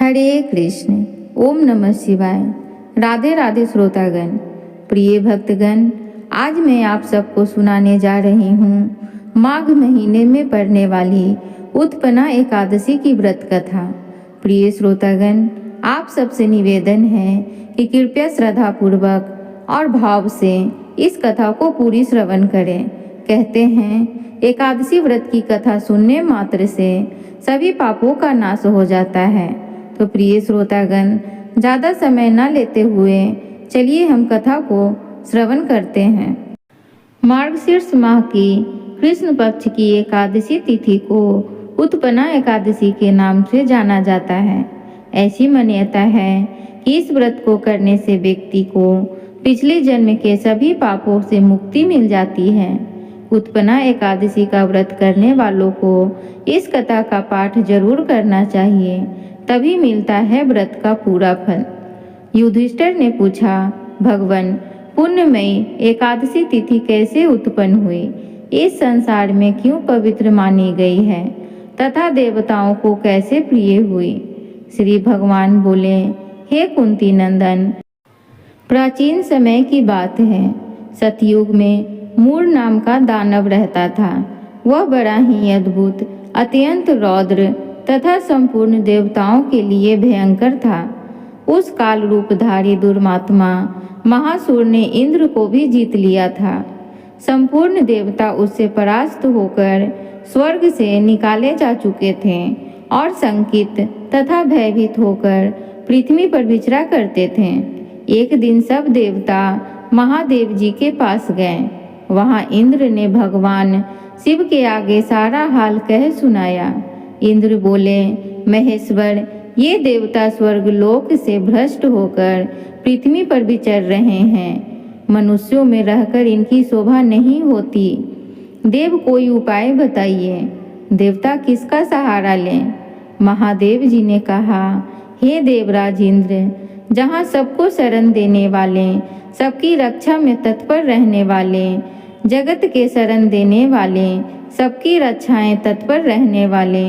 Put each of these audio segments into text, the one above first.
हरे कृष्ण। ओम नमः शिवाय। राधे राधे श्रोतागण, प्रिय भक्तगण, आज मैं आप सबको सुनाने जा रही हूँ माघ महीने में पड़ने वाली उत्पन्ना एकादशी की व्रत कथा। प्रिय श्रोतागण, आप सबसे निवेदन है कि कृपया श्रद्धापूर्वक और भाव से इस कथा को पूरी श्रवण करें। कहते हैं एकादशी व्रत की कथा सुनने मात्र से सभी पापों का नाश हो जाता है। तो प्रिय श्रोतागण, ज़्यादा समय न लेते हुए चलिए हम कथा को श्रवण करते हैं। मार्गशीर्ष माह की कृष्ण पक्ष की एकादशी तिथि को उत्पन्ना एकादशी के नाम से जाना जाता है। ऐसी मान्यता है कि इस व्रत को करने से व्यक्ति को पिछले जन्म के सभी पापों से मुक्ति मिल जाती है। उत्पन्ना एकादशी का व्रत करने वालों को इस कथा का पाठ जरूर करना चाहिए, तभी मिलता है व्रत का पूरा फल। युधिष्ठिर ने पूछा, भगवान, पुण्यमयी एकादशी तिथि कैसे उत्पन्न हुई, इस संसार में क्यों पवित्र मानी गई है तथा देवताओं को कैसे प्रिय हुई। श्री भगवान बोले, हे कुंती नंदन, प्राचीन समय की बात है। सतयुग में मूर नाम का दानव रहता था। वह बड़ा ही अद्भुत, अत्यंत रौद्र तथा संपूर्ण देवताओं के लिए भयंकर था। उस काल रूपधारी दुर्मात्मा महासुर ने इंद्र को भी जीत लिया था। संपूर्ण देवता उससे परास्त होकर स्वर्ग से निकाले जा चुके थे और शंकित तथा भयभीत होकर पृथ्वी पर विचरा करते थे। एक दिन सब देवता महादेव जी के पास गए। वहां इंद्र ने भगवान शिव के आगे सारा हाल कह सुनाया। इंद्र बोले, महेश्वर, ये देवता स्वर्ग लोक से भ्रष्ट होकर पृथ्वी पर विचर रहे हैं। मनुष्यों में रहकर इनकी शोभा नहीं होती। देव, कोई उपाय बताइए। देवता किसका सहारा लें? महादेव जी ने कहा, हे देवराज इंद्र, जहाँ सबको शरण देने वाले, सबकी रक्षा में तत्पर रहने वाले, जगत के शरण देने वाले, सबकी रक्षाएं तत्पर रहने वाले,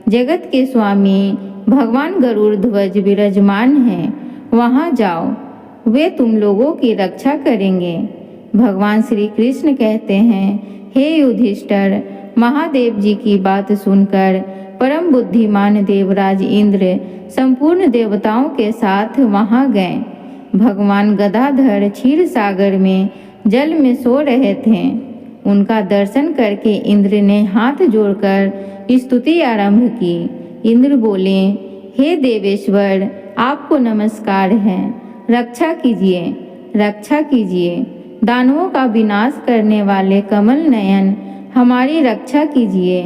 जगत के स्वामी भगवान गरुड़ ध्वज विराजमान हैं, वहाँ जाओ, वे तुम लोगों की रक्षा करेंगे। भगवान श्री कृष्ण कहते हैं, हे युधिष्ठिर, महादेव जी की बात सुनकर परम बुद्धिमान देवराज इंद्र संपूर्ण देवताओं के साथ वहाँ गए। भगवान गदाधर क्षीर सागर में जल में सो रहे थे। उनका दर्शन करके इंद्र ने हाथ जोड़कर स्तुति आरंभ की। इंद्र बोले, हे देवेश्वर, आपको नमस्कार है। रक्षा कीजिए, रक्षा कीजिए। दानवों का विनाश करने वाले कमल नयन, हमारी रक्षा कीजिए।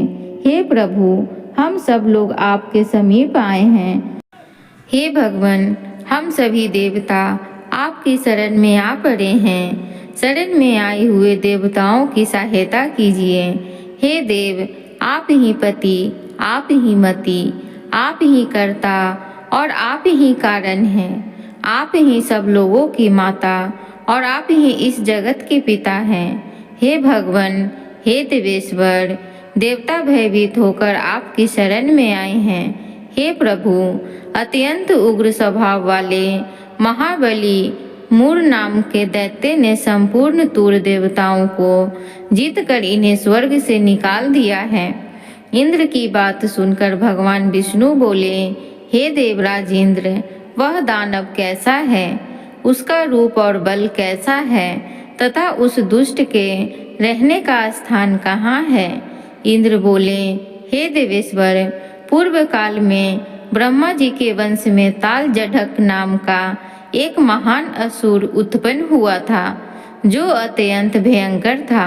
हे प्रभु, हम सब लोग आपके समीप आए हैं। हे भगवान, हम सभी देवता आपकी शरण में आ पड़े हैं। शरण में आए हुए देवताओं की सहायता कीजिए। हे देव, आप ही पति, आप ही मति, आप ही कर्ता और आप ही कारण हैं। आप ही सब लोगों की माता और आप ही इस जगत के पिता हैं। हे भगवान, हे देवेश्वर, देवता भयभीत होकर आपकी शरण में आए हैं। हे प्रभु, अत्यंत उग्र स्वभाव वाले महाबली मूर नाम के दैत्य ने संपूर्ण तूर देवताओं को जीतकर इन्हें स्वर्ग से निकाल दिया है। इंद्र की बात सुनकर भगवान विष्णु बोले, हे देवराज इंद्र, वह दानव कैसा है, उसका रूप और बल कैसा है तथा उस दुष्ट के रहने का स्थान कहाँ है। इंद्र बोले, हे देवेश्वर, पूर्व काल में ब्रह्मा जी के वंश में ताल जढ़क नाम का एक महान असुर उत्पन्न हुआ था, जो अत्यंत भयंकर था।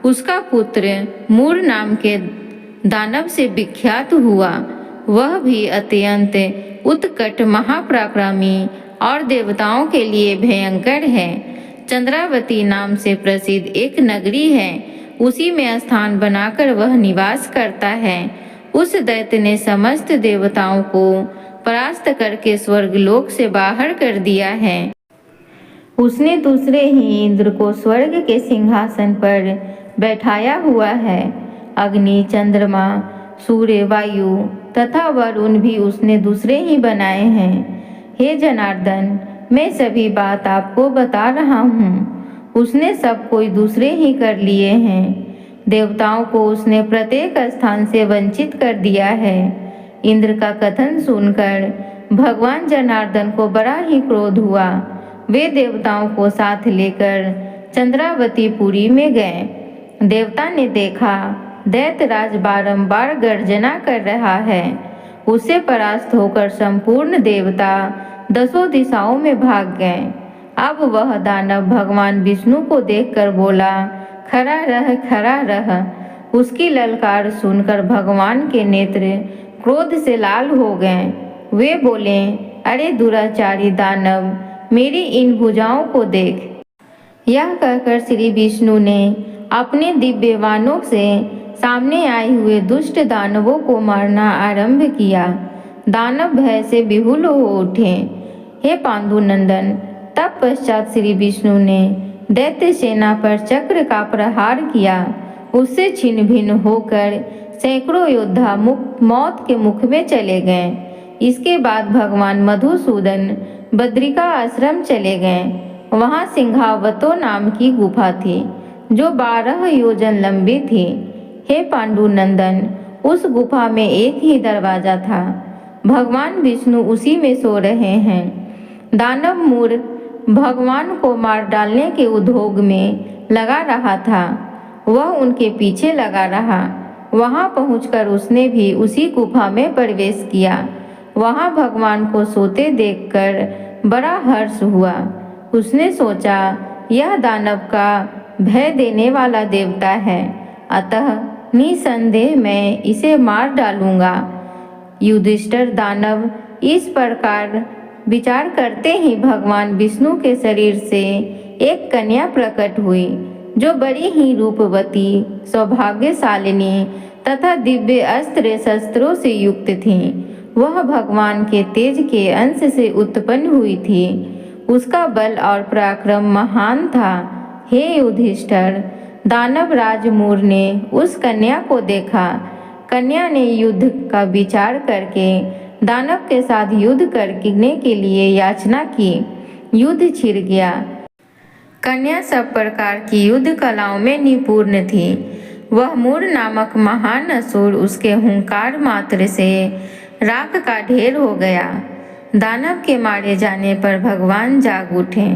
उसका पुत्र मूर नाम के दानव से विख्यात हुआ। वह भी अत्यंत उत्कट महापराक्रमी और देवताओं के लिए भयंकर है। चंद्रावती नाम से प्रसिद्ध एक नगरी है, उसी में स्थान बनाकर वह निवास करता है। उस दैत्य ने समस्त देवताओं को परास्त करके स्वर्गलोक से बाहर कर दिया है। उसने दूसरे ही इंद्र को स्वर्ग के सिंहासन पर बैठाया हुआ है। अग्नि, चंद्रमा, सूर्य, वायु तथा वरुण भी उसने दूसरे ही बनाए हैं। हे जनार्दन, मैं सभी बात आपको बता रहा हूँ। उसने सब कोई दूसरे ही कर लिए हैं। देवताओं को उसने प्रत्येक स्थान से वंचित कर दिया है। इंद्र का कथन सुनकर भगवान जनार्दन को बड़ा ही क्रोध हुआ। वे देवताओं को साथ लेकर चंद्रावतीपुरी में गए। देवता ने देखा दैत्यराज बारंबार गर्जना कर रहा है। उससे परास्त होकर संपूर्ण देवता 10 दिशाओं में भाग गए। अब वह दानव भगवान विष्णु को देखकर बोला, खड़ा रह, खड़ा रह। उसकी ललकार सुनकर भगवान के नेत्र क्रोध से लाल हो गए। वे बोले, अरे दुराचारी दानव, मेरी इन भुजाओं को देख। यह कहकर श्री विष्णु ने अपने दिव्य बाणों से सामने आए हुए दुष्ट दानवों को मारना आरंभ किया। दानव भय से विहुल हो उठे। हे पांडुनंदन, तत्पश्चात श्री विष्णु ने दैत्य सेना पर चक्र का प्रहार किया। उससे छिन्न भिन्न होकर सैकड़ों योद्धा मौत के मुख में चले गए। इसके बाद भगवान मधुसूदन बद्रिका आश्रम चले गए। वहाँ सिंहावतो नाम की गुफा थी जो 12 योजन लंबी थी। हे पांडुनंदन, उस गुफा में एक ही दरवाजा था। भगवान विष्णु उसी में सो रहे हैं। दानव मूर भगवान को मार डालने के उद्योग में लगा रहा था। वह उनके पीछे लगा रहा। वहां पहुंचकर उसने भी उसी गुफा में प्रवेश किया। वहां भगवान को सोते देखकर बड़ा हर्ष हुआ। उसने सोचा, यह दानव का भय देने वाला देवता है, अतः निसंदेह मैं इसे मार डालूंगा। युधिष्ठिर दानव इस प्रकार विचार करते ही भगवान विष्णु के शरीर से एक कन्या प्रकट हुई जो बड़ी ही रूपवती, सौभाग्यशालिनी तथा दिव्य अस्त्र शस्त्रों से युक्त थी। वह भगवान के तेज के अंश से उत्पन्न हुई थी। उसका बल और पराक्रम महान था। हे युधिष्ठिर, दानव राज मूर ने उस कन्या को देखा। कन्या ने युद्ध का विचार करके दानव के साथ युद्ध करने के लिए याचना की। युद्ध छिड़ गया। कन्या सब प्रकार की युद्ध कलाओं में निपुण थी। वह मूर नामक महान असुर उसके हुंकार मात्र से राख का ढेर हो गया। दानव के मारे जाने पर भगवान जाग उठे।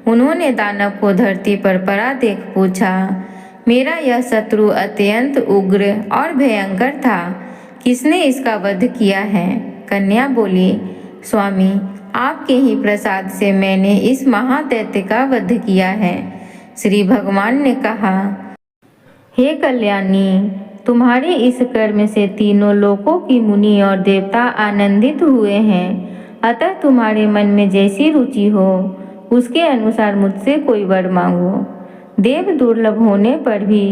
उन्होंने दानव को धरती पर पड़ा देख पूछा, मेरा यह शत्रु अत्यंत उग्र और भयंकर था, किसने इसका वध किया है? कन्या बोली, स्वामी, आपके ही प्रसाद से मैंने इस महादैत्य का वध किया है। श्री भगवान ने कहा, हे कल्याणी, तुम्हारे इस कर्म से तीनों लोकों की मुनि और देवता आनंदित हुए हैं। अतः तुम्हारे मन में जैसी रुचि हो उसके अनुसार मुझसे कोई वर मांगो। देव दुर्लभ होने पर भी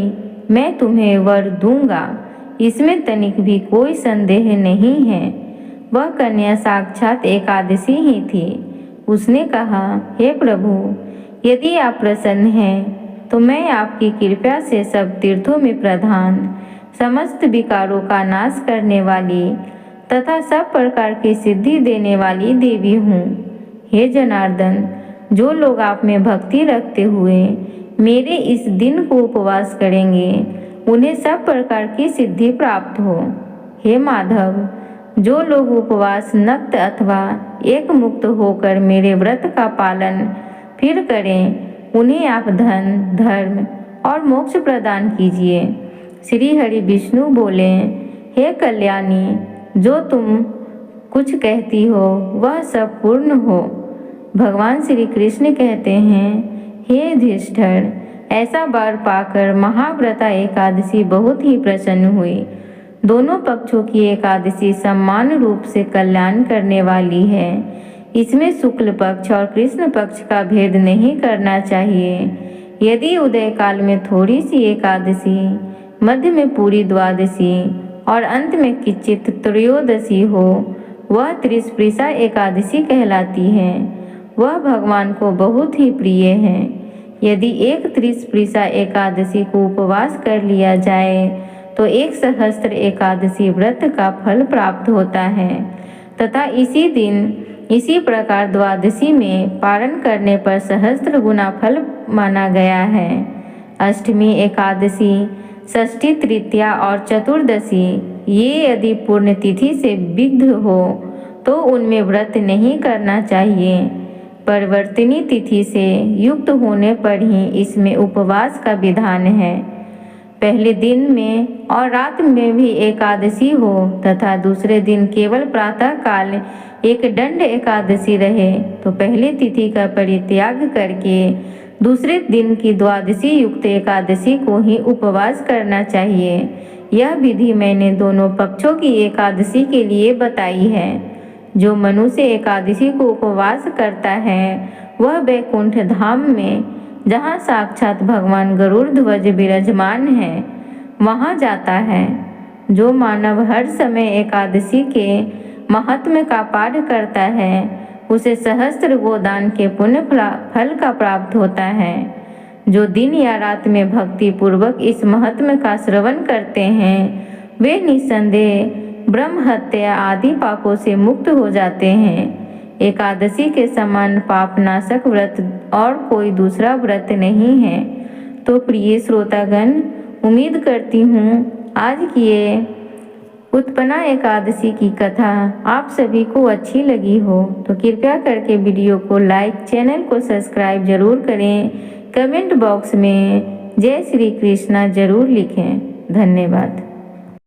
मैं तुम्हें वर दूंगा, इसमें तनिक भी कोई संदेह नहीं है। वह कन्या साक्षात एकादशी ही थी। उसने कहा, हे प्रभु, यदि आप प्रसन्न हैं तो मैं आपकी कृपा से सब तीर्थों में प्रधान, समस्त विकारों का नाश करने वाली तथा सब प्रकार की सिद्धि देने वाली देवी हूँ। हे जनार्दन, जो लोग आप में भक्ति रखते हुए मेरे इस दिन को उपवास करेंगे, उन्हें सब प्रकार की सिद्धि प्राप्त हो। हे माधव, जो लोग उपवास नक्त अथवा एक मुक्त होकर मेरे व्रत का पालन फिर करें, उन्हें आप धन, धर्म और मोक्ष प्रदान कीजिए। श्री हरि विष्णु बोले, हे कल्याणी, जो तुम कुछ कहती हो वह सब पूर्ण हो। भगवान श्री कृष्ण कहते हैं, हे युधिष्ठिर, ऐसा वर पाकर महाव्रता एकादशी बहुत ही प्रसन्न हुई। दोनों पक्षों की एकादशी समान रूप से कल्याण करने वाली है। इसमें शुक्ल पक्ष और कृष्ण पक्ष का भेद नहीं करना चाहिए। यदि उदय काल में थोड़ी सी एकादशी, मध्य में पूरी द्वादशी और अंत में किंचित त्रयोदशी हो, वह त्रिस्पृशा एकादशी कहलाती है। वह भगवान को बहुत ही प्रिय है। यदि एक त्रिस्पृशा एकादशी को उपवास कर लिया जाए तो एक सहस्त्र एकादशी व्रत का फल प्राप्त होता है तथा इसी दिन इसी प्रकार द्वादशी में पारण करने पर सहस्त्र गुना फल माना गया है। अष्टमी, एकादशी, षष्ठी, तृतीया और चतुर्दशी ये यदि पूर्ण तिथि से विग्ध हो तो उनमें व्रत नहीं करना चाहिए। परिवर्तनी तिथि से युक्त होने पर ही इसमें उपवास का विधान है। पहले दिन में और रात में भी एकादशी हो तथा दूसरे दिन केवल प्रातः काल एक दंड एकादशी रहे तो पहले तिथि का परित्याग करके दूसरे दिन की द्वादशी युक्त एकादशी को ही उपवास करना चाहिए। यह विधि मैंने दोनों पक्षों की एकादशी के लिए बताई है। जो मनुष्य एकादशी को उपवास करता है वह वैकुंठ धाम में, जहाँ साक्षात भगवान गरुड़ ध्वज विराजमान है, वहाँ जाता है। जो मानव हर समय एकादशी के महात्म्य का पाठ करता है उसे सहस्त्र गोदान के पुण्य फल का प्राप्त होता है। जो दिन या रात में भक्ति पूर्वक इस महात्म्य का श्रवण करते हैं वे निस्संदेह ब्रह्म हत्या आदि पापों से मुक्त हो जाते हैं। एकादशी के समान पापनाशक व्रत और कोई दूसरा व्रत नहीं है। तो प्रिय श्रोतागण, उम्मीद करती हूँ आज की ये उत्पन्ना एकादशी की कथा आप सभी को अच्छी लगी हो। तो कृपया करके वीडियो को लाइक, चैनल को सब्सक्राइब जरूर करें। कमेंट बॉक्स में जय श्री कृष्णा जरूर लिखें। धन्यवाद।